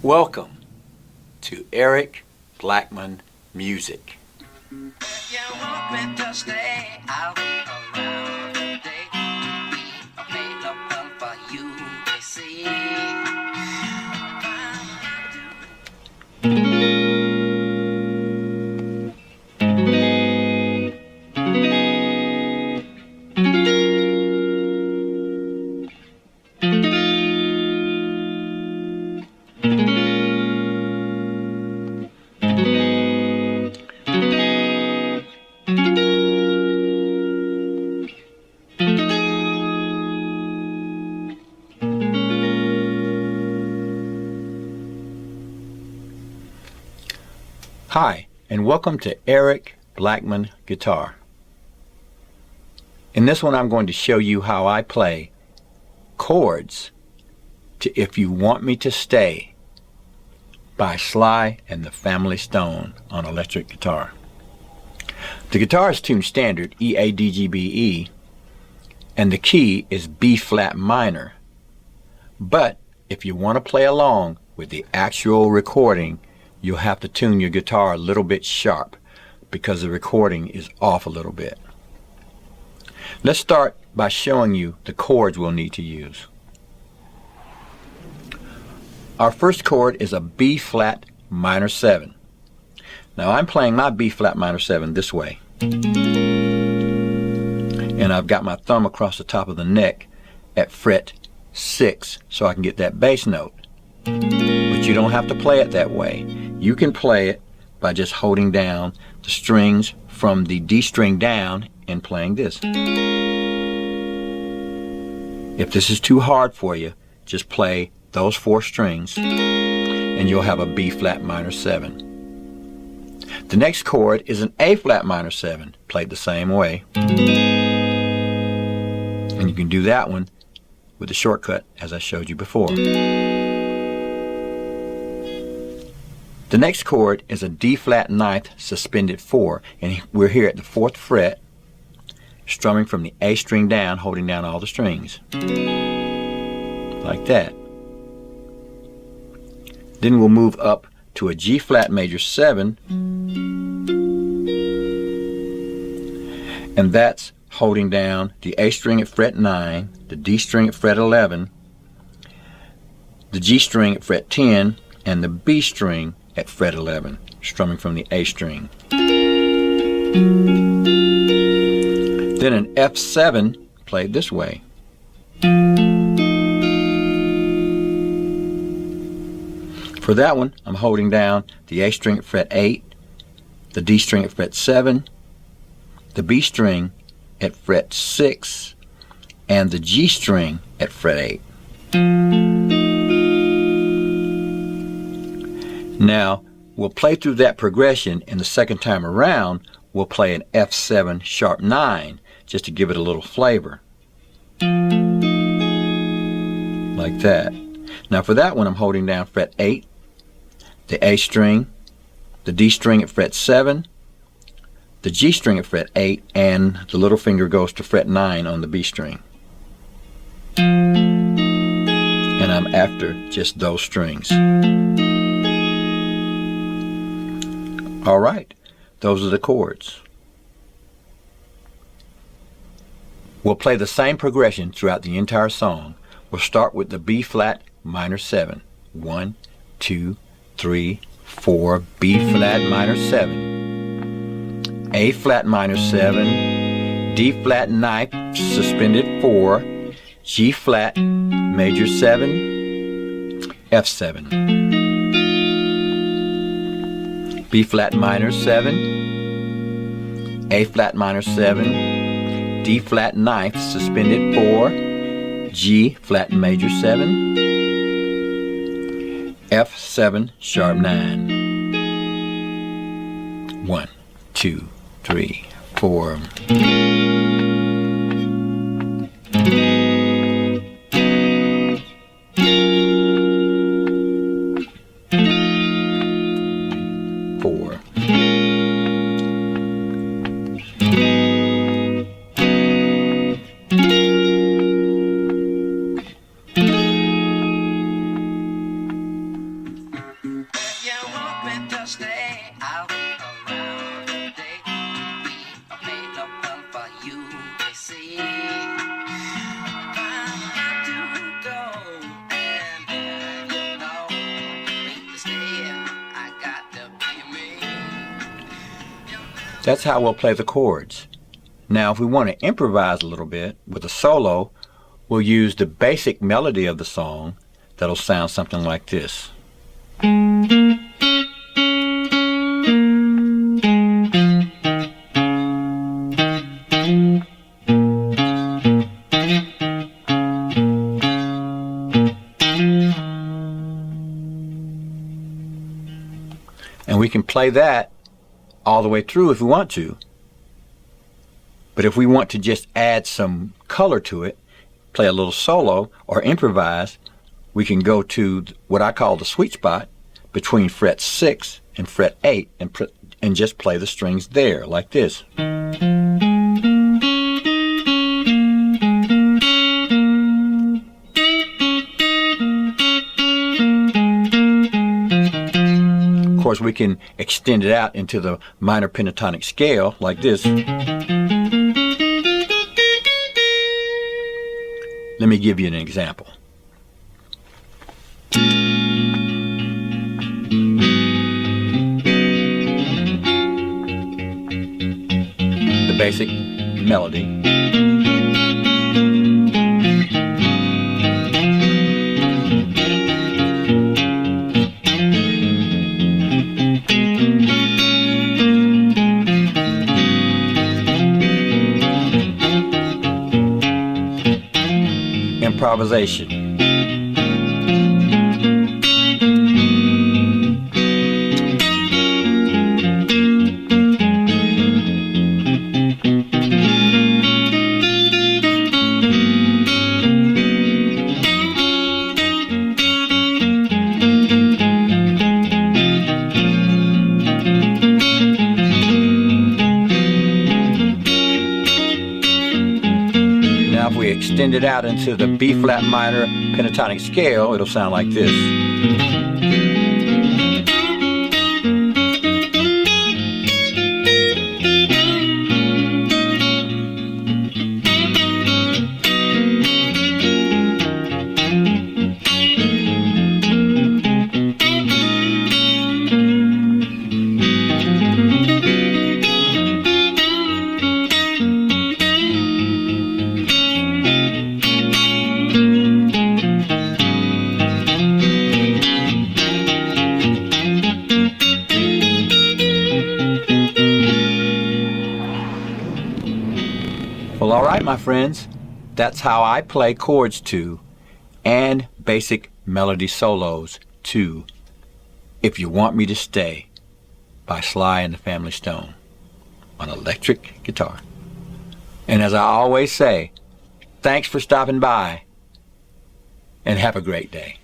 Welcome to Eric Blackmon Music. If you want me to stay, I'll be around today. Be available for you to see. Hi, and welcome to Eric Blackmon Guitar. In this one, I'm going to show you how I play chords to If You Want Me to Stay by Sly and the Family Stone on electric guitar. The guitar is tuned standard E-A-D-G-B-E, and the key is B flat minor. But if you want to play along with the actual recording, you'll have to tune your guitar a little bit sharp because the recording is off a little bit. Let's start by showing you the chords we'll need to use. Our first chord is a B flat minor 7. Now I'm playing my B flat minor 7 this way. And I've got my thumb across the top of the neck at fret 6 so I can get that bass note. But you don't have to play it that way. You can play it by just holding down the strings from the D string down and playing this. If this is too hard for you, just play those 4 strings and you'll have a B flat minor 7. The next chord is an A flat minor 7, played the same way. And you can do that one with the shortcut as I showed you before. The next chord is a D flat ninth suspended 4, and we're here at the 4th fret, strumming from the A string down, holding down all the strings, like that. Then we'll move up to a G flat major 7, and that's holding down the A string at fret 9, the D string at fret 11, the G string at fret 10, and the B string at fret 11, strumming from the A string. Then an F7 played this way. For that one, I'm holding down the A string at fret 8, the D string at fret 7, the B string at fret 6, and the G string at fret 8. Now, we'll play through that progression, and the second time around, we'll play an F7 sharp 9, just to give it a little flavor. Like that. Now for that one, I'm holding down fret 8, the A string, the D string at fret 7, the G string at fret 8, and the little finger goes to fret 9 on the B string. And I'm after just those strings. Alright, those are the chords. We'll play the same progression throughout the entire song. We'll start with the B flat minor 7. 1, 2, 3, 4, B flat minor 7, A flat minor 7, D flat ninth suspended 4, G flat major 7, F7, B flat minor 7, A flat minor 7, D flat ninth suspended 4, G flat major 7, F7 sharp 9. 1, 2, 3, 4. That's how we'll play the chords. Now, if we want to improvise a little bit with a solo, we'll use the basic melody of the song that'll sound something like this. And we can play that all the way through if we want to. But if we want to just add some color to it, play a little solo or improvise, we can go to what I call the sweet spot between fret 6 and fret 8 and just play the strings there like this. Of course, we can extend it out into the minor pentatonic scale like this. Let me give you an example. The basic melody. Improvisation. Now if we extend it out into the B flat minor pentatonic scale, it'll sound like this. Well, all right, my friends, that's how I play chords to and basic melody solos to If You Want Me to Stay by Sly and the Family Stone on electric guitar. And as I always say, thanks for stopping by and have a great day.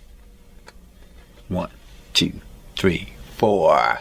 1, 2, 3, 4.